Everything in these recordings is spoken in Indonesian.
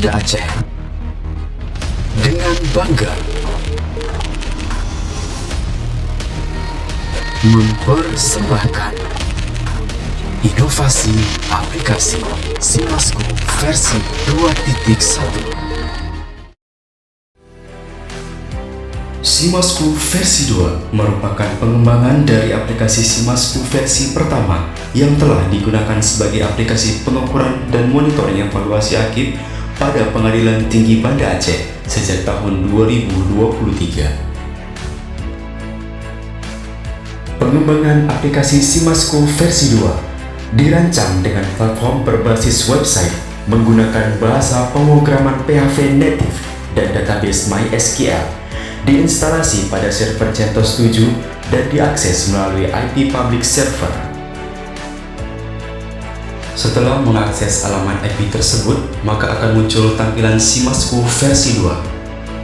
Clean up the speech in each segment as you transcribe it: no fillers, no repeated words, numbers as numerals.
Banda Aceh dengan bangga mempersembahkan inovasi aplikasi SIMASKO versi 2.1. SIMASKO versi 2 merupakan pengembangan dari aplikasi SIMASKO versi pertama yang telah digunakan sebagai aplikasi pengukuran dan monitoring evaluasi akib pada Pengadilan Tinggi Banda Aceh sejak tahun 2023. Pengembangan aplikasi SIMASKO versi 2 dirancang dengan platform berbasis website menggunakan bahasa pemrograman PHP native dan database MySQL, diinstalasi pada server CentOS 7 dan diakses melalui IP public server. Setelah mengakses alamat IP tersebut, maka akan muncul tampilan SIMASKO versi 2.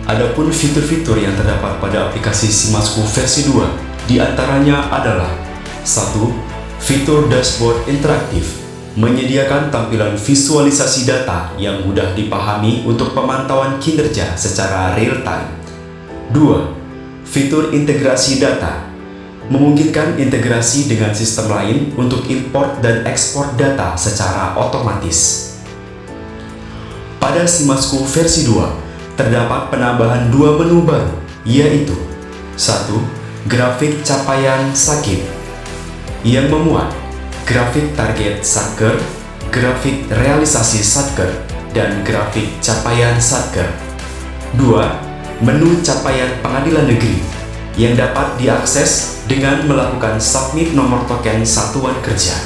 Adapun fitur-fitur yang terdapat pada aplikasi SIMASKO versi 2 diantaranya adalah 1. Fitur dashboard interaktif, menyediakan tampilan visualisasi data yang mudah dipahami untuk pemantauan kinerja secara real-time. 2. Fitur integrasi data, memungkinkan integrasi dengan sistem lain untuk import dan ekspor data secara otomatis. Pada SIMASKO versi 2, terdapat penambahan 2 menu baru, yaitu 1. Grafik capaian sakit, yang memuat grafik target satker, grafik realisasi satker, dan grafik capaian satker. 2. Menu capaian pengadilan negeri yang dapat diakses dengan melakukan submit nomor token satuan kerja.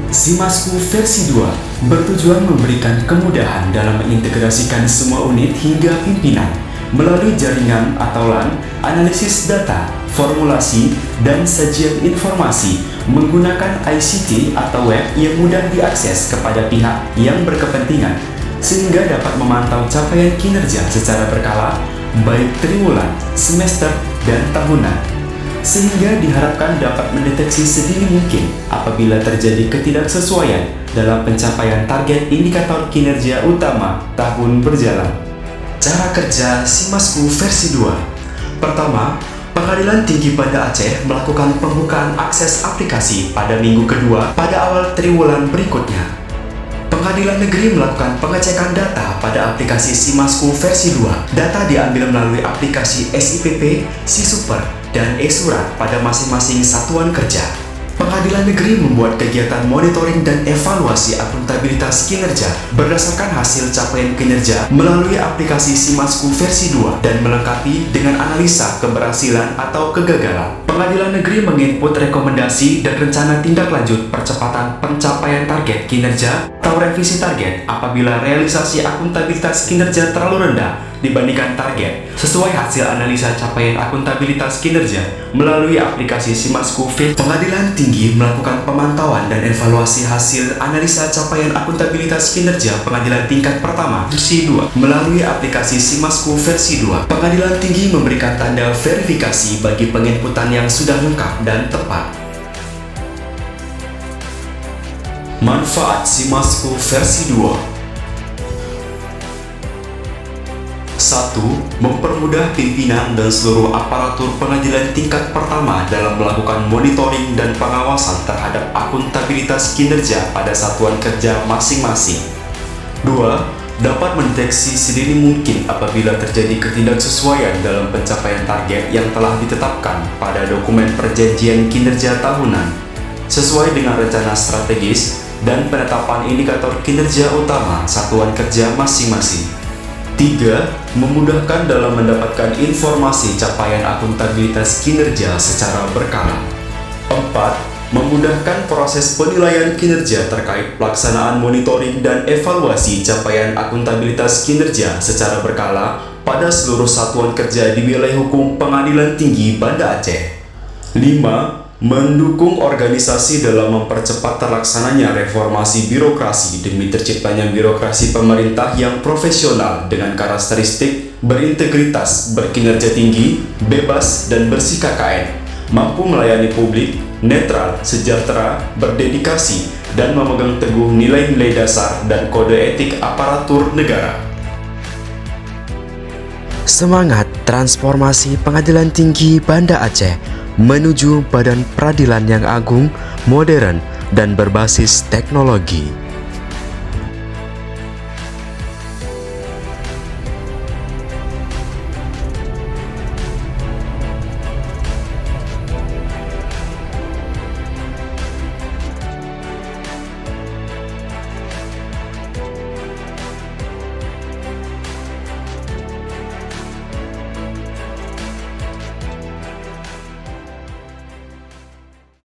SIMASKO versi 2 bertujuan memberikan kemudahan dalam mengintegrasikan semua unit hingga pimpinan melalui jaringan atau LAN, analisis data, formulasi, dan sajian informasi menggunakan ICT atau web yang mudah diakses kepada pihak yang berkepentingan sehingga dapat memantau capaian kinerja secara berkala baik triwulan, semester, dan tahunan, sehingga diharapkan dapat mendeteksi sedini mungkin apabila terjadi ketidaksesuaian dalam pencapaian target indikator kinerja utama tahun berjalan. Cara kerja SIMASKO versi 2. Pertama, Pengadilan Tinggi Banda Aceh melakukan pembukaan akses aplikasi pada minggu kedua pada awal triwulan berikutnya. Pengadilan Negeri melakukan pengecekan data pada aplikasi SIMASKO versi 2. Data diambil melalui aplikasi SIPP, SISuper, dan eSurat pada masing-masing satuan kerja. Pengadilan Negeri membuat kegiatan monitoring dan evaluasi akuntabilitas kinerja berdasarkan hasil capaian kinerja melalui aplikasi SIMASKO versi 2 dan melengkapi dengan analisa keberhasilan atau kegagalan. Pengadilan Negeri menginput rekomendasi dan rencana tindak lanjut percepatan pencapaian target kinerja atau revisi target apabila realisasi akuntabilitas kinerja terlalu rendah dibandingkan target sesuai hasil analisa capaian akuntabilitas kinerja melalui aplikasi SIMASKO versi. Pengadilan Tinggi melakukan pemantauan dan evaluasi hasil analisa capaian akuntabilitas kinerja pengadilan tingkat pertama versi 2 melalui aplikasi SIMASKO versi 2. Pengadilan Tinggi memberikan tanda verifikasi bagi penginputan yang sudah lengkap dan tepat. Manfaat SIMASKO versi 2. 1. Mempermudah pimpinan dan seluruh aparatur pengadilan tingkat pertama dalam melakukan monitoring dan pengawasan terhadap akuntabilitas kinerja pada satuan kerja masing-masing. 2. Dapat mendeteksi sedini mungkin apabila terjadi ketidaksesuaian dalam pencapaian target yang telah ditetapkan pada dokumen perjanjian kinerja tahunan, sesuai dengan rencana strategis dan penetapan indikator kinerja utama satuan kerja masing-masing. 3. Memudahkan dalam mendapatkan informasi capaian akuntabilitas kinerja secara berkala. 4. Memudahkan proses penilaian kinerja terkait pelaksanaan monitoring dan evaluasi capaian akuntabilitas kinerja secara berkala pada seluruh satuan kerja di wilayah hukum Pengadilan Tinggi Banda Aceh. 5. Mendukung organisasi dalam mempercepat terlaksananya reformasi birokrasi demi terciptanya birokrasi pemerintah yang profesional dengan karakteristik berintegritas, berkinerja tinggi, bebas, dan bersih KKN, mampu melayani publik, netral, sejahtera, berdedikasi, dan memegang teguh nilai-nilai dasar dan kode etik aparatur negara. Semangat transformasi Pengadilan Tinggi Banda Aceh menuju Badan Peradilan yang agung, modern, dan berbasis teknologi.